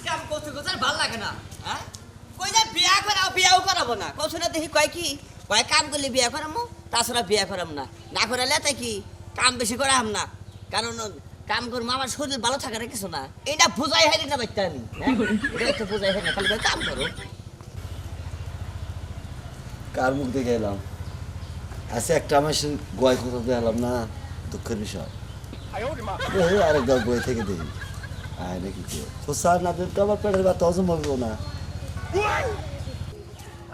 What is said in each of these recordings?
কাম করতে করতে ভাল লাগে না হ্যাঁ কই যা বিয়া করাও বিয়াও করাবো না কইছ না দেখি কয় কি কয় কাম করলে বিয়া করামু তাছাড়া বিয়া করাম না না করালে তাই কি কাম বেশি করাম না কারণ কাম করবো আমার শরীর ভালো থাকার কিছু না এটা বুঝাই হারি না বাচ্চা আমি এটা তো বুঝাই হারি না খালি কাম করো কার মুখ দেখে এলাম আচ্ছা একটা মাসের গয় কোথাও এলাম না দুঃখের বিষয় আরেকবার বই থেকে দেখি আয় নাকি খোসা না দিন তো আমার পেটের ব্যথা হজম হবে না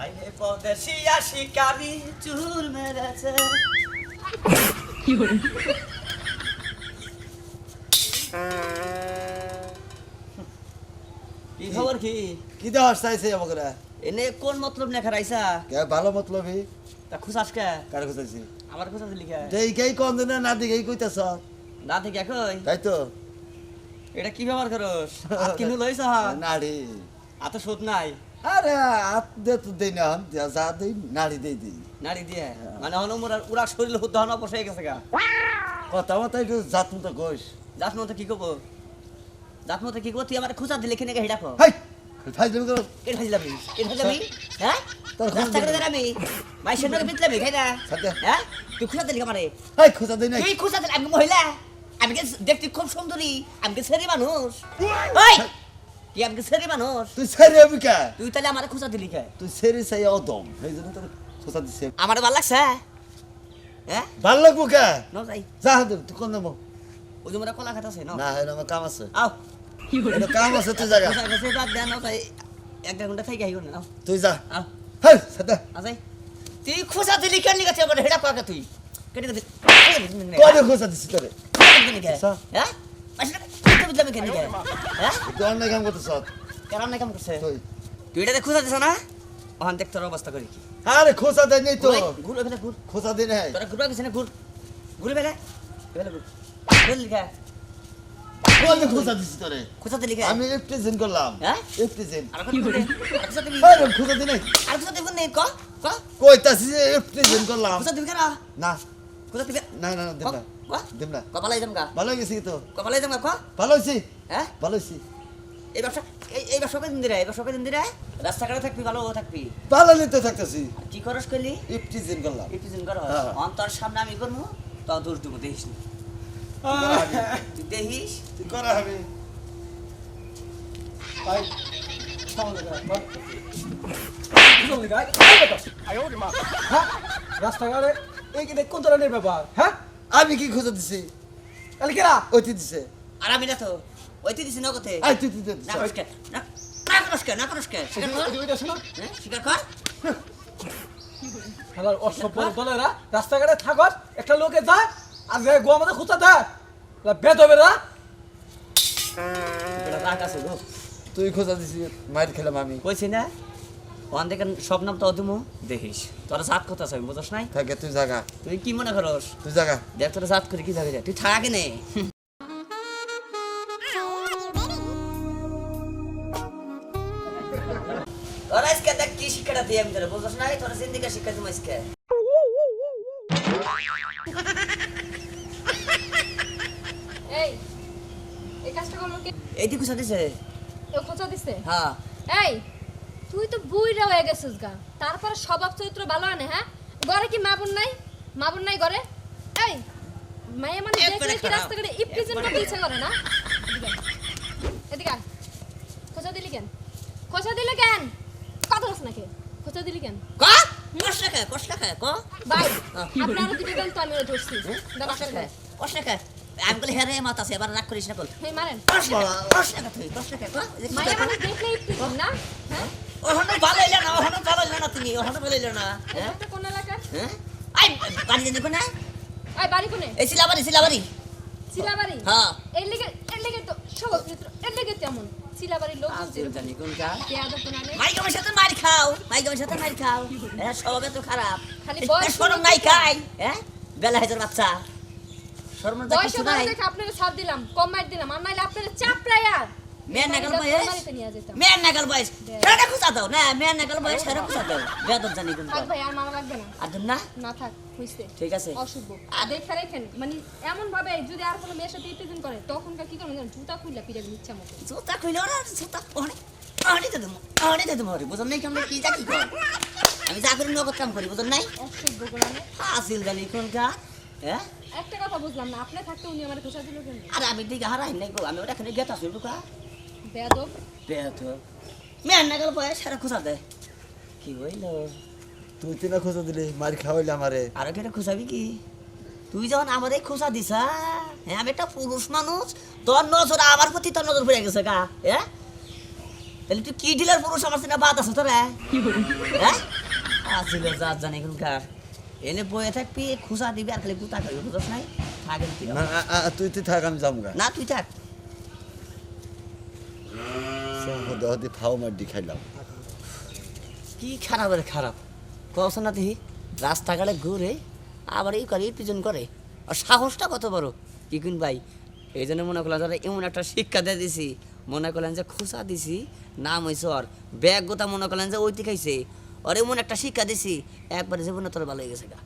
আইনে পদেশিয়া শিকারি চুল মেরেছে কি খবর কি কি দেওয়ার চাইছে আমাকে এনে কোন মতলব লেখা রাইছা কে ভালো মতলবই তা খুশাস কে কার খোঁজাইছি আমার খুশাস লিখা দেখেই কম দিন না দেখেই কইতাছ না থেকে কই তাই তো এটা কি ব্যবহার করস হাত কিনু লইছ নাড়ি এত সুদ নাই আরে হাত দে তো দেই না যা দেই নাড়ি দেই দিই নাড়ি দিয়ে মানে হলো মোরা পুরা শরীর হুদ্দা হনা বসে গেছে গা কথা মতো একটু জাত মতো কইস জাত মতো কি কব জাত মতো কি কব তুই আমার খুশা দিলে কিনে হেডা কো হাই ফাইজলামি করো কে খাইলামি হ্যাঁ তোর রাস্তা করে আমি মাই সেন্টারে বিতলামি খাই না সাথে হ্যাঁ তুই খুশা দিলি আমারে হাই খোঁজা দেই না তুই খুশা দিলি আমি মহিলা আমি কি দেখতে খুব সুন্দরী আমি কি ছেড়ে মানুষ ওই কি আমি কি ছেড়ে মানুষ তুই ছেড়ে আমি কে তুই তাহলে আমার খুশা দিলি কে তুই ছেড়ে চাই অদম এই জন্য তোর খোঁজা দিছে আমার ভালো লাগছে হ্যাঁ ভাল লাগবো কে ন যাই যা দে তুই কোন দেবো ওই যে মোরা কলা খাতাছে ন না এটা আমার কাম আছে আও এটা কাম আছে তুই জায়গা খুশা গেছে বাদ দেন ন তাই এক দেড় ঘন্টা থেকে আইও না তুই যা আও হাই সাথে আজাই তুই খুশা দিলি কেন নিগা তুই হেডা কয়া তুই কেটে দে কোনে খোঁজা দিছি তোরে হ্যাঁ পাশে তুই বুঝলাম কেন নিগা হ্যাঁ তুই অন্য কাম করতেছ কারণ না কাম করছে তুই তুই এটা খুশা দিছ না ওখান দেখ তোর অবস্থা করি কি আরে খোঁজা দেই নাই তো ঘুর ওখানে ঘুর খোঁজা দেই নাই তোরা ঘুরবা গেছে না ঘুর ঘুরে বেলা বেলা ঘুর ঘুর লিখা কোনে খোঁজা দিছি তোরে খুশা দিলি কে আমি প্রেজেন্ট করলাম হ্যাঁ প্রেজেন্ট আর কোন ঘুরে আর খুশা দিবি আরে খোঁজা দেই নাই আর খুশা দিবি নেই ক ক কইতাছি যে প্রেজেন্ট করলাম খুশা দিবি কেন না খুশা দিবি না না দেব না ক দেব না কপালাই যাম গা ভালো গেছি তো কপালাই যাম গা ক ভালো হইছি হ্যাঁ ভালো হইছি এই ব্যবসা এই ব্যবসা কদিন দিরে এই ব্যবসা কদিন দিরে রাস্তাঘাটে থাকবি ভালো থাকবি ভালো নিতে থাকতেছি কি করস কইলি প্রেজেন্ট করলাম এই পিছন কর হ্যাঁ। অন্তর সামনে আমি করবো তো দূর তুমি দেখিস না তুই দেখিস তুই করা হবে রাস্তাঘাটে এই কিনে কোন ধরনের ব্যাপার হ্যাঁ আমি কি খোঁজা দিছি তাহলে কেরা ওইটি দিছে আর আমি না তো ওইতে দিছি না কোথায় আই তুই তুই না করস কে না করস কে না করস কে স্বীকার কর হ্যাঁ স্বীকার কর খেলার অসভ্য দলেরা রাস্তাঘাটে থাকত একটা লোকে যায় আর যে গোয়া মধ্যে খুঁজা দেয় বেদ হবে না এটা রাগ আছে গো তুই খোঁজা দিছি মাইর খেলাম আমি কইছি না ওখান থেকে সব নাম তো অদুমু দেখিস তোরা জাত কথা আছে বুঝছ নাই থাকে তুই জাগা তুই কি মনে করস তুই জাগা দেখ তোরা জাত করে কি যাবে তুই থাকা কেনে তোরা আজকে দেখ কি শিক্ষাটা দিয়ে আমি তোরা বুঝছ নাই তোরা জিন্দিকা শিক্ষা তুমি আজকে এই এই কাজটা করলো কে এইটি কুছা দিছে ও কোথা দিছে হ্যাঁ এই তুই তো বুইড়া হয়ে গেছিস গা তারপরে স্বভাব চরিত্র ভালো আনে হ্যাঁ ঘরে কি মা বোন নাই ঘরে এই মায়ে মানে একবারে দেখলে কি খারাপ। রাস্তাঘাটে ইপ্রিজেন্ট করতে ইচ্ছা করে না এদিকে আয়। খোঁচা দিলি কেন খোঁচা দিলে কেন কথা বলছ নাকি খোঁচা দিলি কেন ক কষ্ট খায় ক ভাই আপনারা দুটো দেন তো আমি ওরা ধরছি কষ্ট খায় আমি বলে হ্যাঁ রে মাত আছে এবার রাগ করিস না বল এই মারেন কষ্ট খায় তুই কষ্ট খায় ক মায়ে মানে দেখলে ইপ্রিজেন্ট না হ্যাঁ ওখানে ভালো হইলো না ওখানে ভালো হইলো না তুমি ওখানে ভালো হইলো না হ্যাঁ এটা কোন এলাকা হ্যাঁ আই বাড়ি যাবি না এই বাড়ি কোনে এই সিলাবাড়ি চিলাবাড়ি হ্যাঁ এর লেগে তো স্বভাব চরিত্র এর লেগে তেমন চিলাবাড়ির লোক জানি কোনটা কে আদর তো না নেই মাইকের সাথে মার খাও হ্যাঁ স্বভাবে তো খারাপ খালি বয়স শরম নাই খাই হ্যাঁ বেলা হাজার বাচ্চা শরম বয়সে বড় দেখে আপনাকে ছাড় দিলাম কম মার দিলাম আর নাইলে আপনাকে চাপড়াই আর মেয়ের নাগাল বাড়িতে বয়স বাড়িতে নিয়ে যেতাম মেয়ের নাগাল বয়স সেটা খুঁজা দাও না মেয়ের নাগাল বয়স সেটা খুঁজা দাও বেদব জানি কোন থাক ভাই আর মামা লাগবে না আর না না থাক হইছে ঠিক আছে অশুভ আর দেখে রেখেন মানে এমন ভাবে যদি আর কোনো মেয়ের সাথে ইতিজন করে তখনকার কি করবেন জানেন? জুতা খুললে পিড়ে ইচ্ছা মতো জুতা খুইলে ওরা জুতা অনেক দেবো বুঝুন নাই কেমন কি যা কি কর আমি যা করি নগদ কাম করি বুঝুন নাই অসভ্য গোলামে হাসিল গালি কোনটা হ্যাঁ একটা কথা বুঝলাম না আপনি থাকতে উনি আমার খোঁজা দিল কেন আরে আমি দিকে হারাই নাই গো আমি ওটা এখানে গেট আসি ঢুকা বেয়াদব বেতো মেয়ের নাগাল বয়স সেটা খুঁজা দেয় কি হইল তুই তিনা খোঁজা দিলি মারি খাওয়াইলে আমারে আরো কেটে খুঁজাবি কি তুই যখন আমাদের খোঁজা দিছা হ্যাঁ আমি একটা পুরুষ মানুষ তোর নজর আমার প্রতি তোর নজর পড়ে গেছে গা হ্যাঁ তাহলে তুই কি ডিলার পুরুষ আমার সিনা বাদ আছে তোরা হ্যাঁ আসিল যা জানি এখনকার এনে বয়ে থাকবি খুঁজা দিবি আর খালি পুতা খাবি বুঝছ নাই থাকেন তুই না তুই থাক আমি যামগা না তুই থাক হতে ফাও মাড্ডি খাইলাম কি খারাপের খারাপ কস না দেখি রাস্তাঘাটে ঘুরে আবার এই করে পিছন করে আর সাহসটা কত বড় কি কিন ভাই এই জন্য মনে করলাম যারা এমন একটা শিক্ষা দিয়ে দিছি মনে করলেন যে খুঁচা দিছি নাম হয়েছে ওর ব্যাগ গোতা মনে করলেন যে ওইটি খাইছে আর এমন একটা শিক্ষা দিছি একবারে জীবনে তোর ভালো হয়ে গেছে গা